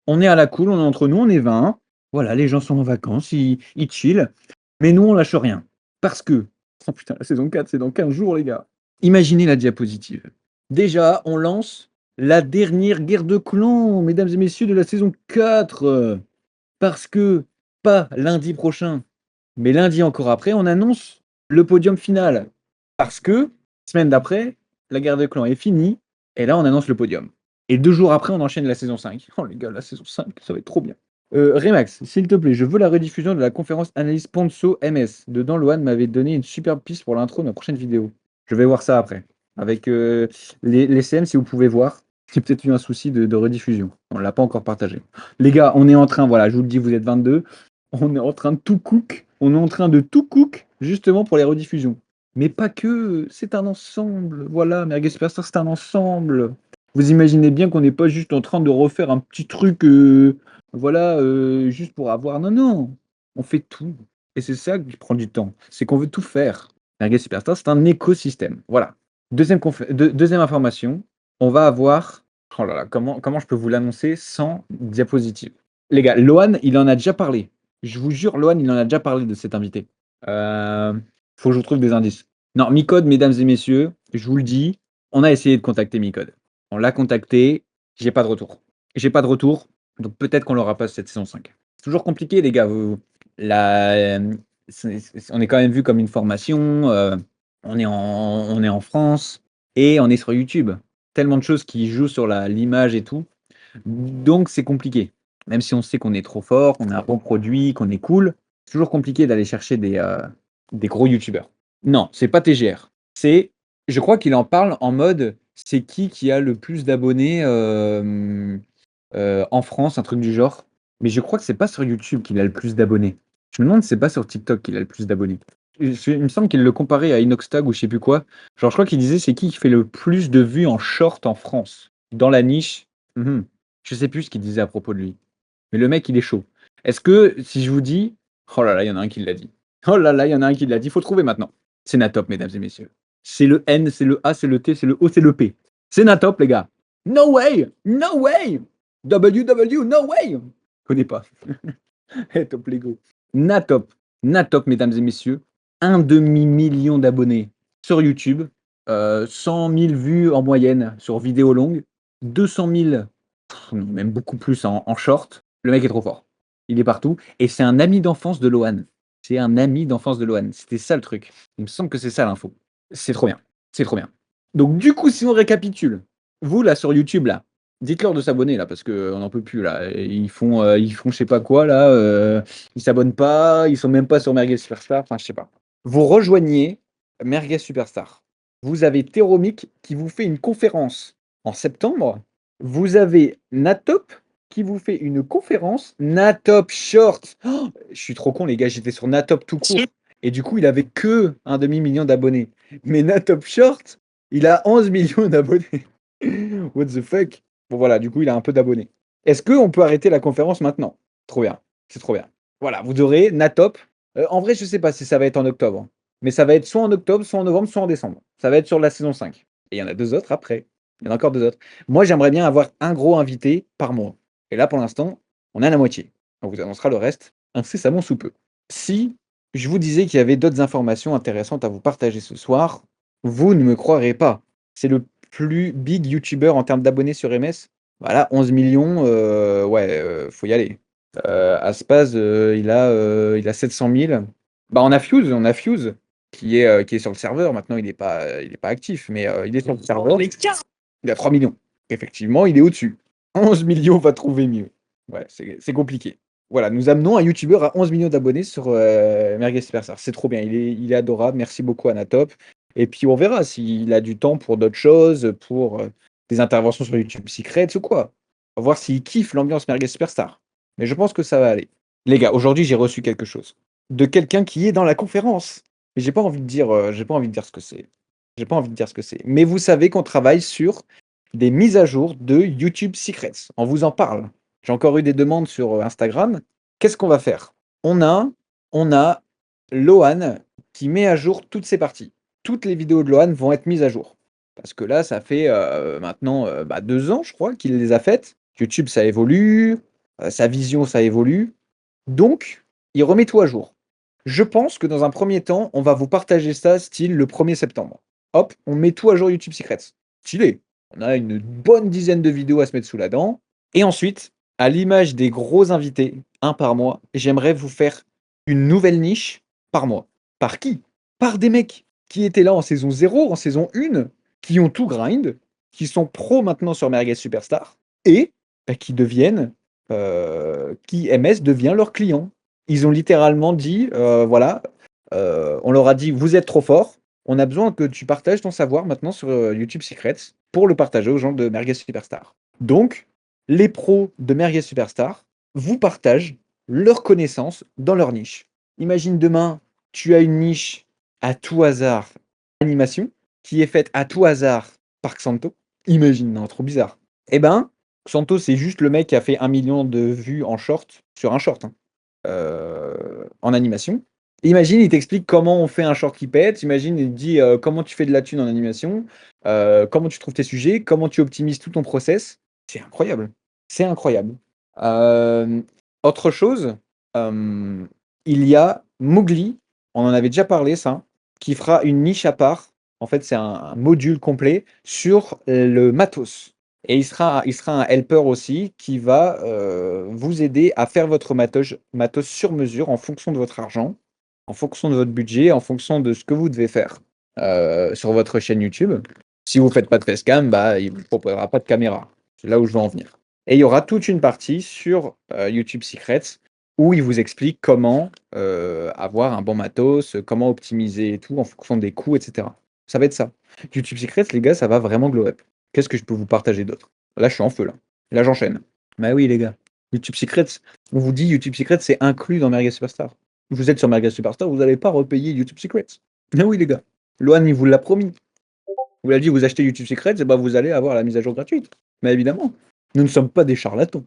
On est à la cool, on est entre nous, on est 20. Voilà, les gens sont en vacances, ils chill. Mais nous, on lâche rien. Parce que, oh putain, la saison 4, c'est dans 15 jours, les gars. Imaginez la diapositive. Déjà, on lance la dernière guerre de clans, mesdames et messieurs, de la saison 4. Parce que, pas lundi prochain, mais lundi encore après, on annonce le podium final. Parce que, semaine d'après, la guerre de clans est finie, et là, on annonce le podium. Et 2 jours après, on enchaîne la saison 5. Oh les gars, la saison 5, ça va être trop bien. Remax, s'il te plaît, je veux la rediffusion de la conférence analyse Ponzo MS. Dedans, Lohan m'avait donné une superbe piste pour l'intro de ma prochaine vidéo. Je vais voir ça après. Avec les CM, si vous pouvez voir. C'est peut-être eu un souci de rediffusion. On ne l'a pas encore partagé. Les gars, on est en train, voilà, je vous le dis, vous êtes 22. On est en train de tout cook. On est en train de tout cook, justement pour les rediffusions. Mais pas que, c'est un ensemble. Voilà, Merguez Superstar, c'est un ensemble. Vous imaginez bien qu'on n'est pas juste en train de refaire un petit truc, voilà, juste pour avoir. Non, non, on fait tout. Et c'est ça qui prend du temps. C'est qu'on veut tout faire. Merguez Superstar, c'est un écosystème. Voilà. Deuxième information, on va avoir. Oh là là, comment je peux vous l'annoncer sans diapositive? Les gars, Lohan, il en a déjà parlé. Je vous jure, Lohan, il en a déjà parlé de cet invité. Faut que je vous trouve des indices. Non, Micode, mesdames et messieurs, je vous le dis, on a essayé de contacter Micode. On l'a contacté, j'ai pas de retour. J'ai pas de retour, donc peut-être qu'on l'aura pas cette saison 5. C'est toujours compliqué, les gars. La, on est quand même vu comme une formation, on est en France et on est sur YouTube. Tellement de choses qui jouent sur l'image et tout. Donc c'est compliqué. Même si on sait qu'on est trop fort, qu'on a un bon produit, qu'on est cool, c'est toujours compliqué d'aller chercher des gros youtubeurs. Non, c'est pas TGR. C'est, je crois qu'il en parle en mode, c'est qui a le plus d'abonnés en France, un truc du genre. Mais je crois que c'est pas sur YouTube qu'il a le plus d'abonnés. Je me demande si c'est pas sur TikTok qu'il a le plus d'abonnés. Il me semble qu'il le comparait à Inoxtag ou je sais plus quoi. Genre, je crois qu'il disait c'est qui fait le plus de vues en short en France. Dans la niche. Mhm. Je sais plus ce qu'il disait à propos de lui. Mais le mec, il est chaud. Est-ce que si je vous dis. Oh là là, il y en a un qui l'a dit. Oh là là, il y en a un qui l'a dit. Il faut trouver maintenant. C'est Natop, mesdames et messieurs. C'est le N, c'est le A, c'est le T, c'est le O, c'est le P. C'est Natop, les gars. No way! No way! WW, no way! Je connais pas. Hey, top Lego. Natop. Natop, mesdames et messieurs. 1,5 million d'abonnés sur YouTube. 100 000 vues en moyenne sur vidéo longue. 200 000, même beaucoup plus en short. Le mec est trop fort. Il est partout. Et c'est un ami d'enfance de Lohan. C'est un ami d'enfance de Lohan. C'était ça le truc. Il me semble que c'est ça l'info. C'est trop bien. C'est trop bien. Donc du coup, si on récapitule, vous là sur YouTube là, dites-leur de s'abonner là parce qu'on n'en peut plus là. Ils font je sais pas quoi là. Ils s'abonnent pas. Ils sont même pas sur Merguez Superstar. Enfin, je sais pas. Vous rejoignez Merguez Superstar. Vous avez Théromic qui vous fait une conférence en septembre. Vous avez Natop qui vous fait une conférence. Natop Short. Oh, je suis trop con les gars. J'étais sur Natop tout court. Et du coup, il avait que 1,5 million d'abonnés. Mais Natop Short, il a 11 millions d'abonnés. What the fuck? Bon voilà, du coup, il a un peu d'abonnés. Est-ce qu'on peut arrêter la conférence maintenant? Trop bien, c'est trop bien. Voilà, vous aurez Natop. En vrai, je sais pas si ça va être en octobre. Mais ça va être soit en octobre, soit en novembre, soit en décembre. Ça va être sur la saison 5. Et il y en a 2 autres après. Il y en a encore 2 autres. Moi, j'aimerais bien avoir un gros invité par mois. Et là, pour l'instant, on a la moitié. On vous annoncera le reste incessamment sous peu. Si je vous disais qu'il y avait d'autres informations intéressantes à vous partager ce soir, vous ne me croirez pas. C'est le plus big YouTuber en termes d'abonnés sur MS. Voilà, 11 millions, ouais, faut y aller. Aspaz, il a 700 000. Bah, on a Fuse qui est sur le serveur. Maintenant, il est pas actif, mais il est sur le serveur. Il a 3 millions. Effectivement, il est au-dessus. 11 millions, va trouver mieux. Ouais, c'est compliqué. Voilà, nous amenons un YouTuber à 11 millions d'abonnés sur Merguez Superstar. C'est trop bien, il est adorable. Merci beaucoup, Anatop. Et puis, on verra s'il a du temps pour d'autres choses, pour des interventions sur YouTube Secrets ou quoi. On va voir s'il kiffe l'ambiance Merguez Superstar. Mais je pense que ça va aller. Les gars, aujourd'hui, j'ai reçu quelque chose de quelqu'un qui est dans la conférence. Mais j'ai pas envie de dire ce que c'est. J'ai pas envie de dire ce que c'est. Mais vous savez qu'on travaille sur des mises à jour de YouTube Secrets. On vous en parle. J'ai encore eu des demandes sur Instagram. Qu'est-ce qu'on va faire? On a Lohan qui met à jour toutes ses parties. Toutes les vidéos de Lohan vont être mises à jour. Parce que là, ça fait maintenant 2 ans, je crois, qu'il les a faites. YouTube, ça évolue. sa vision, ça évolue. Donc, il remet tout à jour. Je pense que dans un premier temps, on va vous partager ça style le 1er septembre. Hop, on met tout à jour YouTube Secrets. Stylé. On a une bonne dizaine de vidéos à se mettre sous la dent. Et ensuite, à l'image des gros invités, un par mois, j'aimerais vous faire une nouvelle niche par mois. Par qui? Par des mecs qui étaient là en saison 0, en saison 1, qui ont tout grind, qui sont pros maintenant sur Merguez Superstar, et qui deviennent, qui MS devient leur client. Ils ont littéralement dit, voilà, on leur a dit, vous êtes trop fort, on a besoin que tu partages ton savoir maintenant sur YouTube Secrets pour le partager aux gens de Merguez Superstar. Donc, les pros de Merguez Superstar vous partagent leurs connaissances dans leur niche. Imagine demain, tu as une niche à tout hasard animation qui est faite à tout hasard par Xanto. Imagine, non, trop bizarre. Eh ben, Xanto, c'est juste le mec qui a fait 1 million de vues en short, sur un short, hein, en animation. Imagine, il t'explique comment on fait un short qui pète. Imagine, il te dit comment tu fais de la thune en animation, comment tu trouves tes sujets, comment tu optimises tout ton process. C'est incroyable. C'est incroyable. Euh, Autre chose, il y a Mowgli, on en avait déjà parlé, ça, qui fera une niche à part. En fait, c'est un module complet sur le matos. Et il sera un helper aussi qui va vous aider à faire votre matos sur mesure en fonction de votre argent, en fonction de votre budget, en fonction de ce que vous devez faire sur votre chaîne YouTube. Si vous ne faites pas de facecam, bah, il ne vous proposera pas de caméra. C'est là où je veux en venir. Et il y aura toute une partie sur YouTube Secrets où il vous explique comment avoir un bon matos, comment optimiser et tout en fonction des coûts, etc. Ça va être ça. YouTube Secrets, les gars, ça va vraiment glow up. Qu'est-ce que je peux vous partager d'autre? Là, je suis en feu, là. Là, j'enchaîne. Bah oui, les gars. YouTube Secrets, on vous dit YouTube Secrets, c'est inclus dans Merguez Superstar. Vous êtes sur Merguez Superstar, vous n'allez pas repayer YouTube Secrets. Ah oui, les gars. Loan, il vous l'a promis. Vous l'a dit, vous achetez YouTube Secrets, et bah vous allez avoir la mise à jour gratuite. Mais évidemment, nous ne sommes pas des charlatans.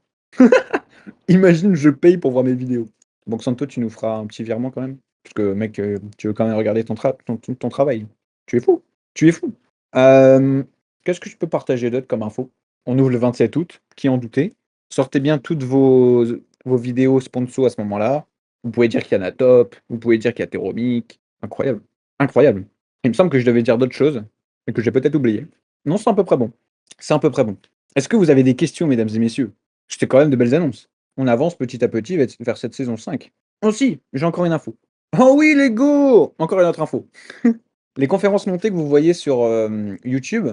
Imagine, je paye pour voir mes vidéos. Donc, Santo, tu nous feras un petit virement quand même. Parce que, mec, tu veux quand même regarder ton travail. Tu es fou. Tu es fou. Qu'est-ce que je peux partager d'autre comme info? On ouvre le 27 août. Qui en doutait? Sortez bien toutes vos vidéos sponsors à ce moment-là. Vous pouvez dire qu'il y en a top. Vous pouvez dire qu'il y a Théromique. Incroyable. Incroyable. Il me semble que je devais dire d'autres choses, mais que j'ai peut-être oublié. Non, c'est à peu près bon. C'est à peu près bon. Est-ce que vous avez des questions, mesdames et messieurs? C'était quand même de belles annonces. On avance petit à petit vers cette saison 5. Aussi, j'ai encore une info. Oh oui, les go! Encore une autre info. Les conférences montées que vous voyez sur YouTube,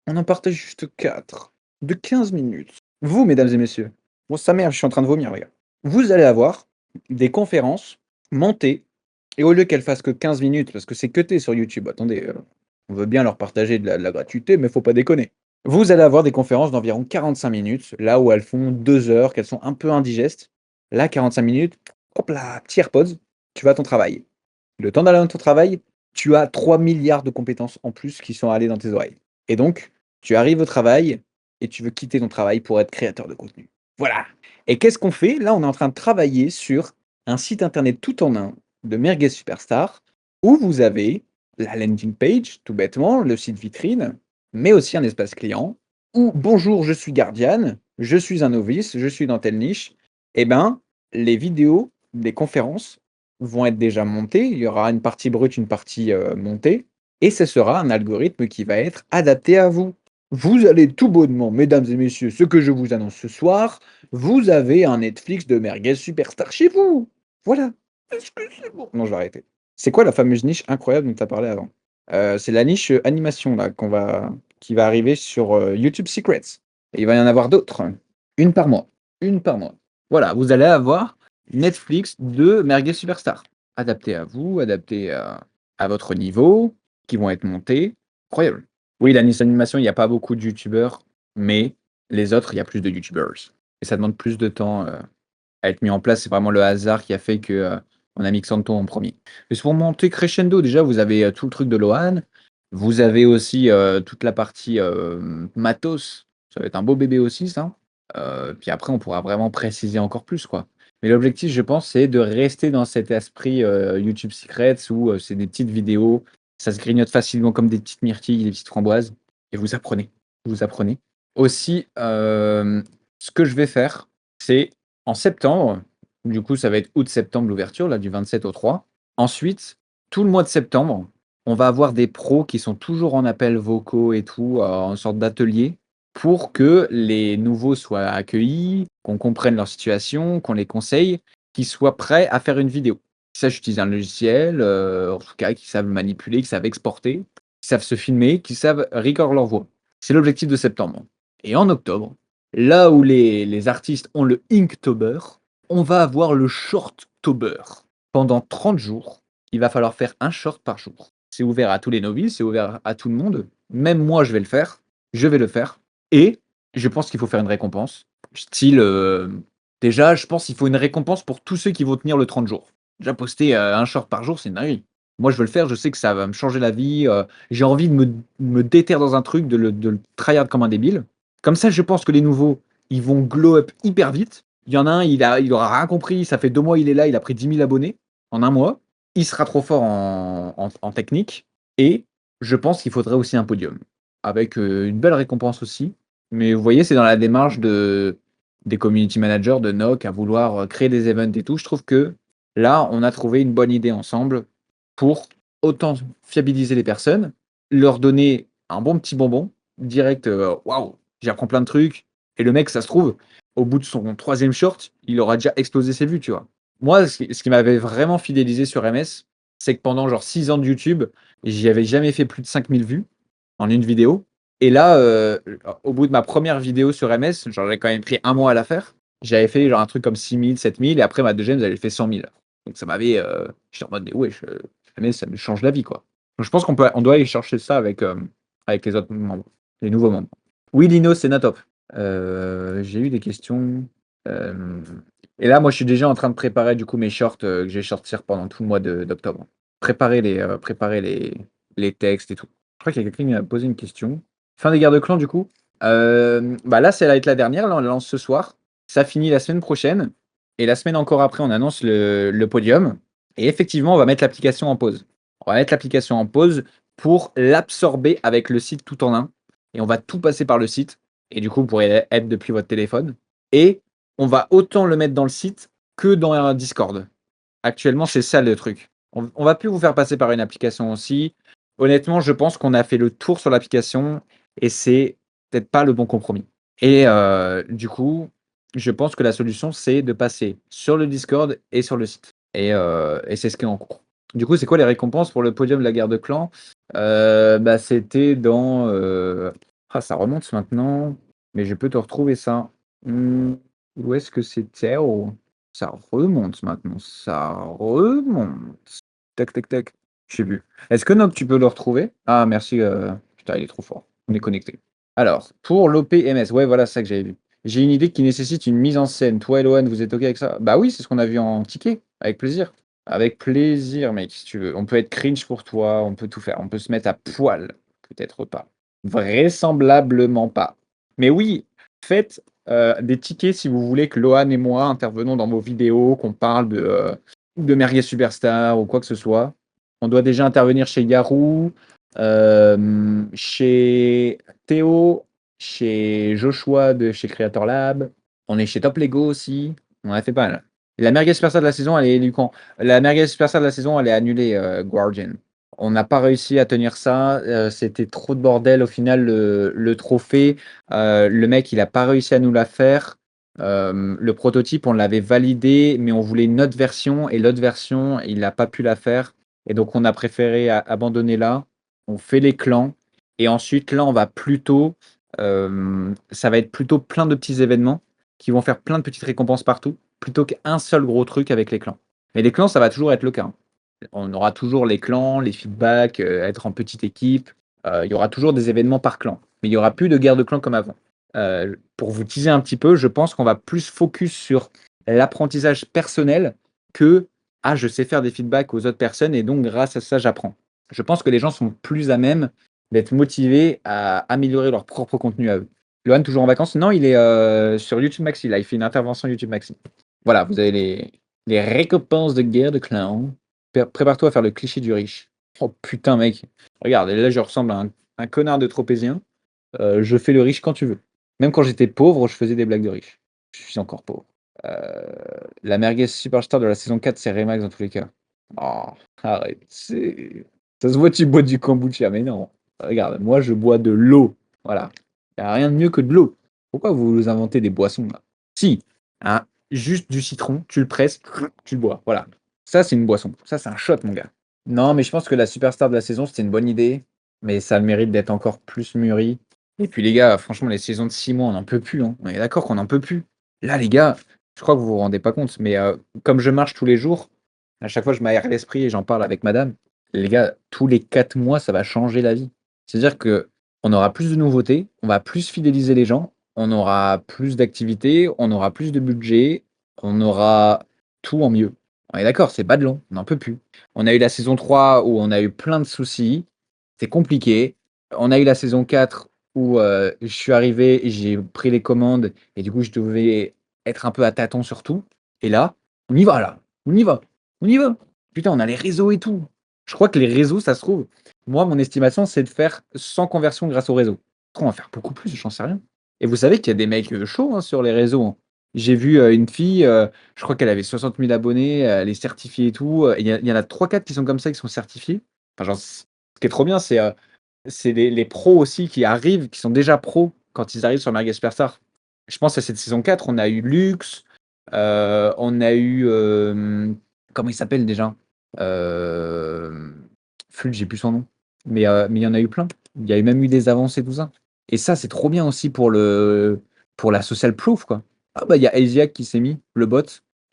on en partage juste 4 de 15 minutes. Vous, mesdames et messieurs, bon, sa mère, je suis en train de vomir, les gars. Vous allez avoir des conférences montées, et au lieu qu'elles fassent que 15 minutes, parce que c'est cuté sur YouTube, attendez, on veut bien leur partager de la gratuité, mais faut pas déconner. Vous allez avoir des conférences d'environ 45 minutes, là où elles font 2 heures, qu'elles sont un peu indigestes. Là, 45 minutes, hop là, petit AirPods, tu vas à ton travail. Le temps d'aller à ton travail, tu as 3 milliards de compétences en plus qui sont allées dans tes oreilles. Et donc, tu arrives au travail et tu veux quitter ton travail pour être créateur de contenu. Voilà. Et qu'est-ce qu'on fait? Là, on est en train de travailler sur un site internet tout en un de Merguez Superstar où vous avez la landing page, tout bêtement, le site vitrine, mais aussi un espace client où bonjour, je suis Gardiane, je suis un novice, je suis dans telle niche. Eh ben, les vidéos des conférences vont être déjà montées. Il y aura une partie brute, une partie montée. Et ce sera un algorithme qui va être adapté à vous. Vous allez tout bonnement, mesdames et messieurs, ce que je vous annonce ce soir, vous avez un Netflix de Merguez Superstar chez vous. Voilà. Est-ce que c'est bon? Non, je vais arrêter. C'est quoi la fameuse niche incroyable dont tu as parlé avant? C'est la niche animation là, qui va arriver sur YouTube Secrets. Et il va y en avoir d'autres. Une par mois. Une par mois. Voilà, vous allez avoir Netflix de Merguez Superstar. Adapté à vous, adapté à votre niveau, qui vont être montés. Incroyable. Oui, la niche animation, il n'y a pas beaucoup de youtubeurs, mais les autres, il y a plus de youtubeurs. Et ça demande plus de temps à être mis en place. C'est vraiment le hasard qui a fait que on a mis Xanto en premier. Mais c'est pour monter crescendo. Déjà, vous avez tout le truc de Lohan. Vous avez aussi toute la partie matos. Ça va être un beau bébé aussi, ça. Puis après, on pourra vraiment préciser encore plus, quoi. Mais l'objectif, je pense, c'est de rester dans cet esprit YouTube Secrets où c'est des petites vidéos, ça se grignote facilement comme des petites myrtilles, des petites framboises, et vous apprenez. Vous apprenez. Aussi, ce que je vais faire, c'est En septembre, du coup, ça va être août-septembre l'ouverture, là, du 27 au 3. Ensuite, tout le mois de septembre, on va avoir des pros qui sont toujours en appels vocaux et tout, en sorte d'atelier, pour que les nouveaux soient accueillis, qu'on comprenne leur situation, qu'on les conseille, qu'ils soient prêts à faire une vidéo. Qui sachent utiliser un logiciel, en tout cas, qui savent manipuler, qui savent exporter, qui savent se filmer, qui savent record leur voix. C'est l'objectif de septembre. Et en octobre, là où les artistes ont le Inktober, on va avoir le Shorttober. Pendant 30 jours, il va falloir faire un short par jour. C'est ouvert à tous les novices, c'est ouvert à tout le monde. Même moi, je vais le faire. Je vais le faire. Et je pense qu'il faut faire une récompense. Style, déjà, je pense qu'il faut une récompense pour tous ceux qui vont tenir le 30 jours. Déjà, poster un short par jour, c'est une dinguerie. Moi, je veux le faire, je sais que ça va me changer la vie. J'ai envie de me déterre dans un truc, de le tryhard comme un débile. Comme ça, je pense que les nouveaux, ils vont glow up hyper vite. Il y en a un, il aura rien compris, ça fait 2 mois, il est là, il a pris 10 000 abonnés en un mois. Il sera trop fort en technique. Et je pense qu'il faudrait aussi un podium, avec une belle récompense aussi. Mais vous voyez, c'est dans la démarche des community managers de NOC à vouloir créer des events et tout. Je trouve que là, on a trouvé une bonne idée ensemble pour autant fiabiliser les personnes, leur donner un bon petit bonbon, direct, waouh, j'apprends plein de trucs. Et le mec, ça se trouve, au bout de son troisième short, il aura déjà explosé ses vues, tu vois. Moi, ce qui m'avait vraiment fidélisé sur MS, c'est que pendant genre 6 ans de YouTube, j'y avais jamais fait plus de 5000 vues en une vidéo. Et là, au bout de ma première vidéo sur MS, genre j'avais quand même pris un mois à la faire. J'avais fait genre un truc comme 6000, 7000, et après ma deuxième, j'avais fait 100 000. Donc ça m'avait. J'étais en mode, mais ouais, MS, ça me change la vie, quoi. Donc je pense on doit aller chercher ça avec les autres membres, les nouveaux membres. Oui, Lino, c'est Natop. J'ai eu des questions. Euh, et là, moi, je suis déjà en train de préparer du coup mes shorts que je vais sortir pendant tout le mois d'octobre. Préparer les textes et tout. Je crois qu'il y a quelqu'un qui m'a posé une question. Fin des guerres de clans, du coup. Bah là, c'est va être la dernière. Là, on la lance ce soir. Ça finit la semaine prochaine. Et la semaine encore après, on annonce le podium. Et effectivement, on va mettre l'application en pause. On va mettre l'application en pause pour l'absorber avec le site tout en un. Et on va tout passer par le site. Et du coup, vous pourrez être depuis votre téléphone. Et on va autant le mettre dans le site que dans un Discord. Actuellement, c'est ça le truc. On va plus vous faire passer par une application aussi. Honnêtement, je pense qu'on a fait le tour sur l'application et c'est peut-être pas le bon compromis. Et du coup, je pense que la solution, c'est de passer sur le Discord et sur le site. Et c'est ce qui est en cours. Du coup, c'est quoi les récompenses pour le podium de la guerre de clans? Bah, c'était dans. Ah, ça remonte maintenant, mais je peux te retrouver ça. Où est-ce que c'était? Oh, ça remonte maintenant. Ça remonte. Tac, tac, tac. Je sais plus. Est-ce que Nob, tu peux le retrouver? Ah, merci. Putain, il est trop fort. On est connecté. Alors, pour l'OPMS, ouais, voilà, c'est ça que j'avais vu. J'ai une idée qui nécessite une mise en scène. Toi et Lohan, vous êtes OK avec ça? Bah oui, c'est ce qu'on a vu en ticket. Avec plaisir. Avec plaisir, mec, si tu veux. On peut être cringe pour toi, on peut tout faire. On peut se mettre à poil. Peut-être pas. Vraisemblablement pas. Mais oui, faites des tickets si vous voulez que Lohan et moi intervenons dans vos vidéos, qu'on parle de Merguez Superstar ou quoi que ce soit. On doit déjà intervenir chez Garou, chez Théo, chez Joshua de chez Creator Lab. On est chez Top Lego aussi. On en a fait pas mal. La Merguez Superstar de la saison, elle est élue quand? La Merguez Superstar de la saison, elle est annulée, Guardian. On n'a pas réussi à tenir ça. C'était trop de bordel. Au final, le trophée, le mec, il n'a pas réussi à nous la faire. Le prototype, on l'avait validé, mais on voulait une autre version. Et l'autre version, il n'a pas pu la faire. Et donc, on a préféré abandonner là. On fait les clans. Et ensuite, là, on va plutôt. Ça va être plutôt plein de petits événements qui vont faire plein de petites récompenses partout, plutôt qu'un seul gros truc avec les clans. Mais les clans, ça va toujours être le cas, hein. On aura toujours les clans, les feedbacks, être en petite équipe. Il y aura toujours des événements par clan. Mais il n'y aura plus de guerre de clans comme avant. Pour vous teaser un petit peu, je pense qu'on va plus focus sur l'apprentissage personnel que ah, je sais faire des feedbacks aux autres personnes et donc grâce à ça, j'apprends. Je pense que les gens sont plus à même d'être motivés à améliorer leur propre contenu à eux. Lohan, toujours en vacances? Non, il est sur YouTube Maxi. Là, il fait une intervention YouTube Maxi. Voilà, vous avez les récompenses de guerre de clans. Prépare-toi à faire le cliché du riche. Oh putain, mec. Regarde, là, je ressemble à un connard de tropézien. Je fais le riche quand tu veux. Même quand j'étais pauvre, je faisais des blagues de riche. Je suis encore pauvre. La merguez superstar de la saison 4, c'est Remax dans tous les cas. Oh, arrête, ça se voit tu bois du kombucha, mais non. Regarde, moi je bois de l'eau. Voilà. Il y a rien de mieux que de l'eau. Pourquoi vous inventez des boissons là? Si, hein, juste du citron, tu le presses, tu le bois. Voilà. Ça, c'est une boisson. Ça, c'est un shot, mon gars. Non, mais je pense que la superstar de la saison, c'était une bonne idée, mais ça a le mérite d'être encore plus mûri. Et puis les gars, franchement, les saisons de 6 mois, on n'en peut plus, hein. On est d'accord qu'on n'en peut plus. Là, les gars, je crois que vous vous rendez pas compte, mais comme je marche tous les jours, à chaque fois je m'aère l'esprit et j'en parle avec madame. Les gars, tous les 4 mois, ça va changer la vie. C'est-à-dire que on aura plus de nouveautés, on va plus fidéliser les gens, on aura plus d'activités, on aura plus de budget, on aura tout en mieux. On est d'accord, c'est pas de long, on n'en peut plus. On a eu la saison 3 où on a eu plein de soucis, c'est compliqué. On a eu la saison 4 où je suis arrivé, j'ai pris les commandes et du coup je devais être un peu à tâtons sur tout. Et là, on y va là, on y va, on y va. Putain, on a les réseaux et tout. Je crois que les réseaux, ça se trouve, moi, mon estimation, c'est de faire 100 conversions grâce au réseau. Après, on va faire beaucoup plus, j'en sais rien. Et vous savez qu'il y a des mecs chauds hein, sur les réseaux, hein. J'ai vu une fille, je crois qu'elle avait 60 000 abonnés, elle est certifiée et tout. Il y en a 3-4 qui sont comme ça, qui sont certifiés. Enfin, genre, ce qui est trop bien, c'est les pros aussi qui arrivent, qui sont déjà pros quand ils arrivent sur Merguez Superstar. Je pense à cette saison 4, on a eu Lux, on a eu. Comment il s'appelle déjà? Euh, Flûte, j'ai plus son nom. Mais il y en a eu plein. Il y a même eu des avancées, tout ça. Et ça, c'est trop bien aussi pour la social proof, quoi. Ah bah, il y a Asiac qui s'est mis, le bot.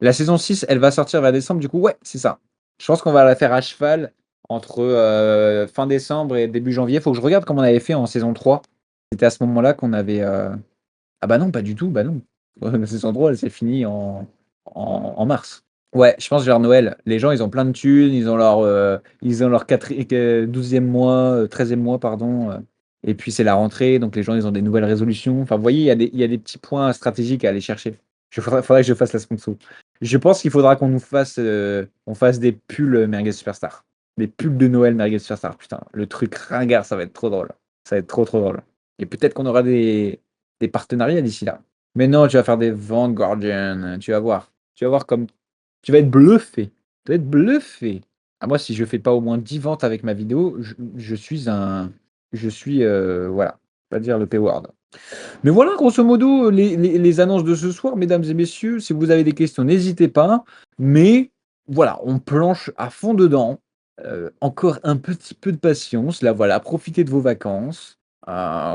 La saison 6, elle va sortir vers décembre, du coup, ouais, c'est ça. Je pense qu'on va la faire à cheval entre fin décembre et début janvier. Faut que je regarde comment on avait fait en saison 3. C'était à ce moment-là qu'on avait. Ah bah non, pas du tout, bah non. La saison 3, elle s'est finie en mars. Ouais, je pense vers Noël. Les gens, ils ont plein de thunes, ils ont leur 12e mois, 13e mois, pardon. Et puis c'est la rentrée, donc les gens, ils ont des nouvelles résolutions. Enfin, vous voyez, il y a des petits points stratégiques à aller chercher. Faudrait que je fasse la sponsor. Je pense qu'il faudra on fasse des pulls Merguez Superstar. Des pulls de Noël Merguez Superstar. Putain, le truc ringard, ça va être trop drôle. Ça va être trop, trop drôle. Et peut-être qu'on aura des partenariats d'ici là. Mais non, tu vas faire des ventes Guardian. Tu vas voir. Tu vas voir comme tu vas être bluffé. Tu vas être bluffé. Ah, moi, si je fais pas au moins 10 ventes avec ma vidéo, je suis un. Je suis. Voilà. Pas dire le P-word. Mais voilà, grosso modo, les annonces de ce soir, mesdames et messieurs. Si vous avez des questions, n'hésitez pas. Mais voilà, on planche à fond dedans. Encore un petit peu de patience. Là, voilà, profitez de vos vacances.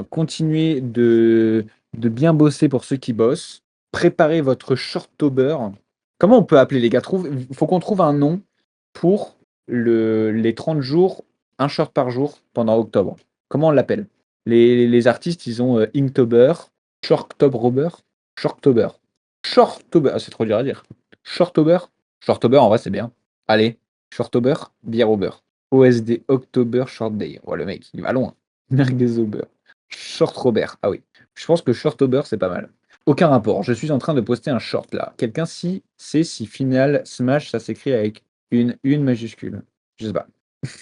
Continuez de bien bosser pour ceux qui bossent. Préparez votre shortober. Comment on peut appeler les gars? Il faut qu'on trouve un nom pour les 30 jours, un short par jour pendant octobre. Comment on l'appelle? Les artistes, ils ont Inktober, Shorttober, Shorttober, Shorttober. Ah, c'est trop dur à dire. Shorttober, Shorttober, en vrai, c'est bien. Allez, Shorttober, bière au beurre. OSD, October, Short Day. Oh, le mec, il va loin. Merguez au beurre. Short Robert. Ah oui. Je pense que Shorttober, c'est pas mal. Aucun rapport. Je suis en train de poster un short là. Quelqu'un sait si Final Smash ça s'écrit avec une majuscule. Je sais pas.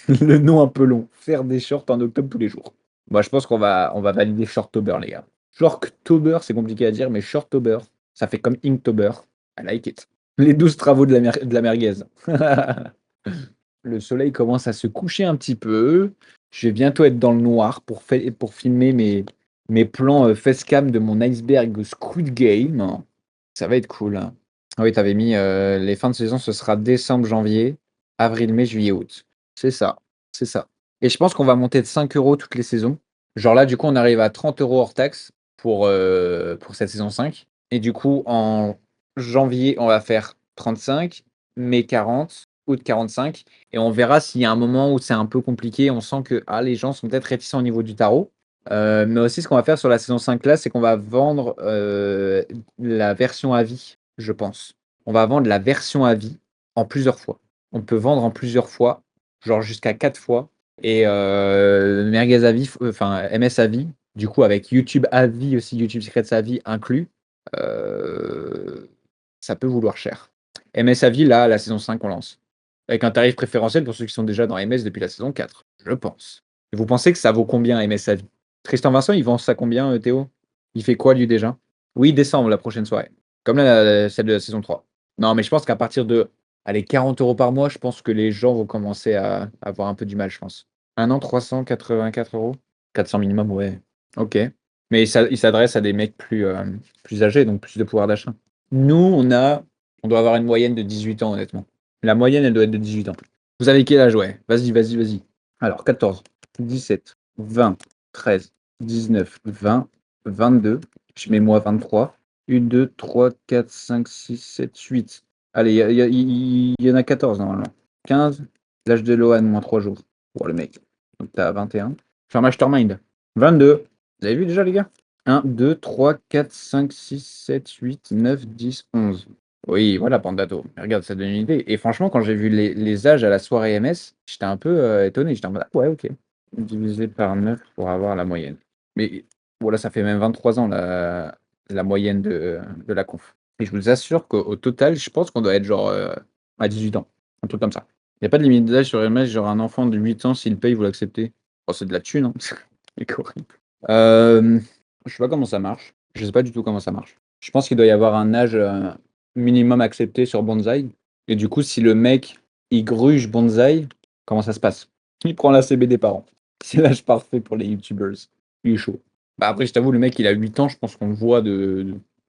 Le nom un peu long. Faire des shorts en octobre tous les jours. Moi, je pense qu'on va valider Shorttober, les gars. Shorttober, c'est compliqué à dire, mais Shorttober, ça fait comme Inktober. I like it. Les 12 travaux de la merguez. Le soleil commence à se coucher un petit peu. Je vais bientôt être dans le noir pour filmer mes plans facecam de mon iceberg Squid Game. Ça va être cool, hein. Ah oui, t'avais mis les fins de saison, ce sera décembre, janvier, avril, mai, juillet, août. C'est ça, c'est ça. Et je pense qu'on va monter de 5 euros toutes les saisons. Genre là, du coup, on arrive à 30 euros hors taxe pour cette saison 5. Et du coup, en janvier, on va faire 35, mai 40, août 45. Et on verra s'il y a un moment où c'est un peu compliqué. On sent que les gens sont peut-être réticents au niveau du tarot. Mais aussi, ce qu'on va faire sur la saison 5 là, c'est qu'on va vendre la version à vie, je pense. On va vendre la version à vie en plusieurs fois. On peut vendre en plusieurs fois, genre jusqu'à 4 fois. Et Merguez à vie, enfin MS à vie, du coup avec YouTube à vie aussi, YouTube Secrets à vie inclus, euh, ça peut vouloir cher. MS à vie, là, la saison 5, on lance. Avec un tarif préférentiel pour ceux qui sont déjà dans MS depuis la saison 4, je pense. Et vous pensez que ça vaut combien MS à vie? Tristan Vincent, il vend ça combien, Théo? Il fait quoi lui déjà? Oui, décembre, la prochaine soirée. Comme celle de la saison 3. Non, mais je pense qu'à partir de, allez, 40 € par mois, je pense que les gens vont commencer à avoir un peu du mal, je pense. Un an, 384 €. 400 minimum, ouais. Ok. Mais il s'adresse à des mecs plus âgés, donc plus de pouvoir d'achat. Nous, on doit avoir une moyenne de 18 ans, honnêtement. La moyenne, elle doit être de 18 ans. Vous avez quel âge, ouais? Vas-y, vas-y, vas-y. Alors, 14, 17, 20, 13, 19, 20, 22. Je mets moi 23. 1, 2, 3, 4, 5, 6, 7, 8. Allez, il y en a 14 normalement. 15. L'âge de Lohan, moins 3 jours. Pour le mec. Donc t'as 21. Faire Mastermind. 22. Vous avez vu déjà, les gars? 1, 2, 3, 4, 5, 6, 7, 8, 9, 10, 11. Oui, voilà, Pandato. Regarde, ça donne une idée. Et franchement, quand j'ai vu les âges à la soirée MS, j'étais un peu étonné. J'étais en mode, ah ouais, ok. Divisé par 9 pour avoir la moyenne. Mais voilà, ça fait même 23 ans la moyenne de la conf. Et je vous assure qu'au total, je pense qu'on doit être genre à 18 ans. Un truc comme ça. Il n'y a pas de limite d'âge sur MS, genre un enfant de 8 ans, s'il paye, vous l'acceptez. Oh, c'est de la thune, hein. C'est horrible. Je sais pas comment ça marche. Je sais pas du tout comment ça marche. Je pense qu'il doit y avoir un âge minimum accepté sur Banzai. Et du coup, si le mec, il gruge Banzai, comment ça se passe? Il prend la CB des parents. C'est l'âge parfait pour les YouTubers. Il est chaud. Bah après, je t'avoue, le mec, il a 8 ans, je pense qu'on le voit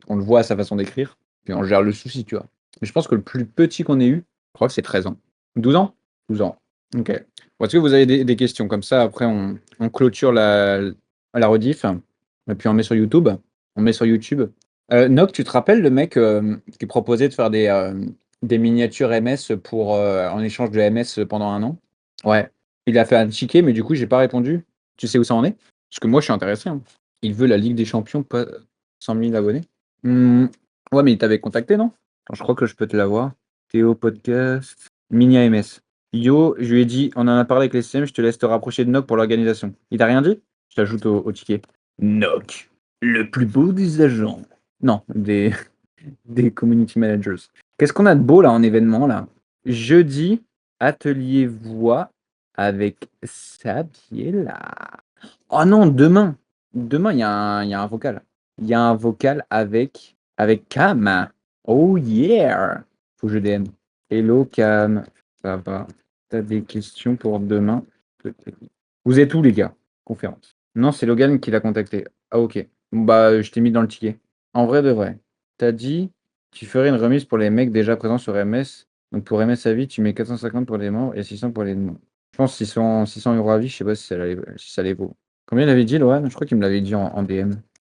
on le voit à sa façon d'écrire. Puis on gère le souci, tu vois. Mais je pense que le plus petit qu'on ait eu, je crois que c'est 13 ans. 12 ans? 12 ans. Ok. Bon, est-ce que vous avez des questions comme ça? Après, on clôture la rediff. Et puis on met sur YouTube. On met sur YouTube. Noc, tu te rappelles le mec qui proposait de faire des miniatures MS en échange de MS pendant un an? Ouais. Il a fait un ticket, mais du coup, j'ai pas répondu. Tu sais où ça en est? Parce que moi, je suis intéressé, hein. Il veut la Ligue des Champions, pas 100 000 abonnés. Hmm, ouais, mais il t'avait contacté, non? Attends, je crois que je peux te l'avoir. Théo Podcast. Mini AMS. Yo, je lui ai dit, on en a parlé avec les CM, je te laisse te rapprocher de Noc pour l'organisation. Il t'a rien dit? Je t'ajoute au ticket. Noc, le plus beau des agents. Non, des community managers. Qu'est-ce qu'on a de beau là en événement là? Jeudi, atelier voix avec Sabiela. Oh non, demain. Demain, il y a un vocal. Il y a un vocal avec Cam. Oh yeah. Faut que je DM. Hello Cam. Ça va. T'as des questions pour demain? Vous êtes où les gars? Conférence. Non, c'est Logan qui l'a contacté. Ah ok. Bon, bah, je t'ai mis dans le ticket. En vrai de vrai. T'as dit, tu ferais une remise pour les mecs déjà présents sur MS. Donc pour MS à vie, tu mets 450 pour les membres et 600 pour les membres. Je pense 600 € à vie, je sais pas si ça les vaut. Combien il avait dit, Lohan? Je crois qu'il me l'avait dit en DM.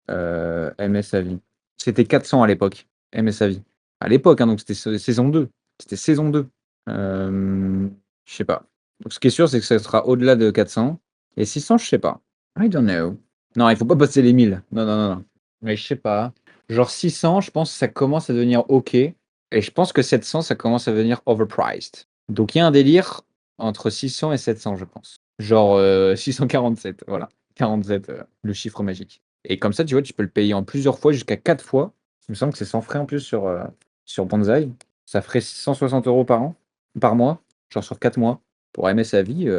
MS à vie. C'était 400 à l'époque. MS à vie. À l'époque, hein, donc c'était saison 2. C'était saison 2. Je sais pas. Donc ce qui est sûr, c'est que ça sera au-delà de 400. Et 600, je sais pas. I don't know. Non, il faut pas passer les 1000. Non, non, non, non. Mais je sais pas. Genre 600, je pense que ça commence à devenir OK. Et je pense que 700, ça commence à devenir overpriced. Donc il y a un délire entre 600 et 700, je pense. Genre 647, voilà. 47, le chiffre magique. Et comme ça, tu vois, tu peux le payer en plusieurs fois, jusqu'à 4 fois. Il me semble que c'est sans frais en plus sur Banzai. Ça ferait 660 € par an, par mois, genre sur 4 mois. Pour aimer sa vie,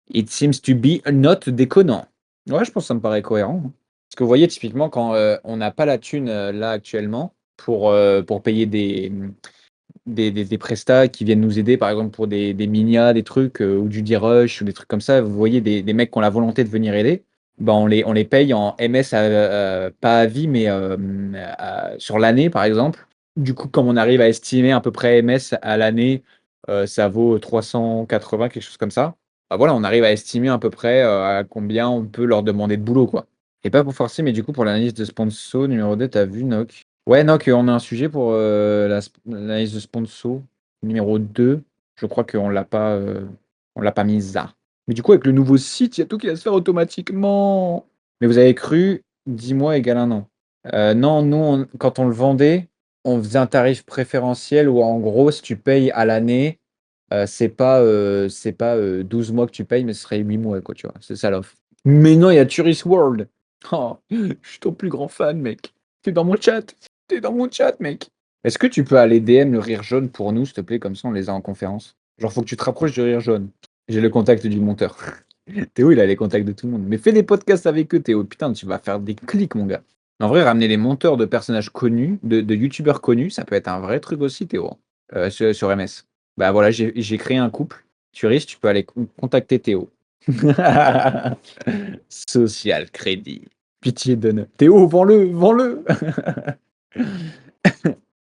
it seems to be not déconnant. Ouais, je pense que ça me paraît cohérent, hein. Parce que vous voyez, typiquement, quand on n'a pas la thune là actuellement pour payer des prestats qui viennent nous aider, par exemple pour des Minia, des trucs, ou du D-Rush, ou des trucs comme ça, vous voyez des mecs qui ont la volonté de venir aider, bah on les paye en MS, pas à vie, mais sur l'année, par exemple. Du coup, comme on arrive à estimer à peu près MS à l'année, ça vaut 380, quelque chose comme ça. Bah voilà, on arrive à estimer à peu près à combien on peut leur demander de boulot, quoi. Et pas pour forcer, mais du coup, pour l'analyse de sponsor, numéro 2, t'as vu, Noc? Ouais, Noc, on a un sujet pour l'analyse de sponsor, numéro 2. Je crois on l'a pas mise là. Mais du coup, avec le nouveau site, il y a tout qui va se faire automatiquement. Mais vous avez cru 10 mois égale un an. Non, nous, quand on le vendait, on faisait un tarif préférentiel où en gros, si tu payes à l'année, c'est pas 12 mois que tu payes, mais ce serait 8 mois, quoi, tu vois. C'est ça l'offre. Mais non, il y a Tourist World. Oh, je suis ton plus grand fan, mec. T'es dans mon chat. T'es dans mon chat, mec. Est-ce que tu peux aller DM le rire jaune pour nous, s'il te plaît, comme ça on les a en conférence? Genre, faut que tu te rapproches du rire jaune. J'ai le contact du monteur. Théo, il a les contacts de tout le monde. Mais fais des podcasts avec eux, Théo. Putain, tu vas faire des clics, mon gars. En vrai, ramener les monteurs de personnages connus, de youtubeurs connus, ça peut être un vrai truc aussi, Théo, sur MS. Bah voilà, j'ai créé un couple. Tu risques, tu peux aller contacter Théo. Social crédit. Pitié donne. Théo, vends-le, vends-le.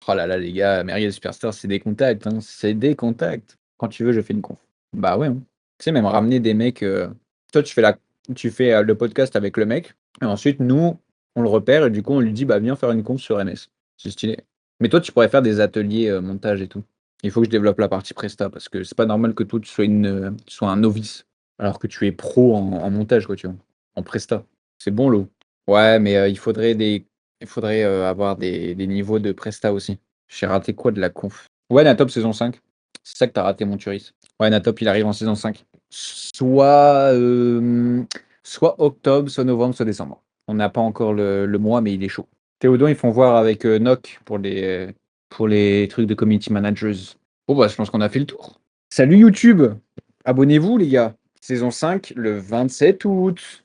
Oh là là, les gars, Merguez Superstar, c'est des contacts, hein, c'est des contacts. Quand tu veux, je fais une conf. Bah ouais, hein. Tu sais, même ramener des mecs. Toi, tu fais le podcast avec le mec, et ensuite, nous, on le repère, et du coup, on lui dit, bah viens faire une conf sur MS. C'est stylé. Mais toi, tu pourrais faire des ateliers montage et tout. Il faut que je développe la partie Presta, parce que c'est pas normal que toi, tu sois un novice, alors que tu es pro en montage, quoi, tu vois. En Presta. C'est bon, l'eau. Ouais, mais il faudrait avoir des niveaux de Presta aussi. J'ai raté quoi de la conf? Ouais, Natop saison 5. C'est ça que t'as raté, mon Turis. Ouais, Natop, il arrive en saison 5. Soit octobre, soit novembre, soit décembre. On n'a pas encore le mois, mais il est chaud. Théodon, ils font voir avec Noc pour les trucs de community managers. Bon, bah, je pense qu'on a fait le tour. Salut YouTube! Abonnez-vous, les gars. Saison 5, le 27 août.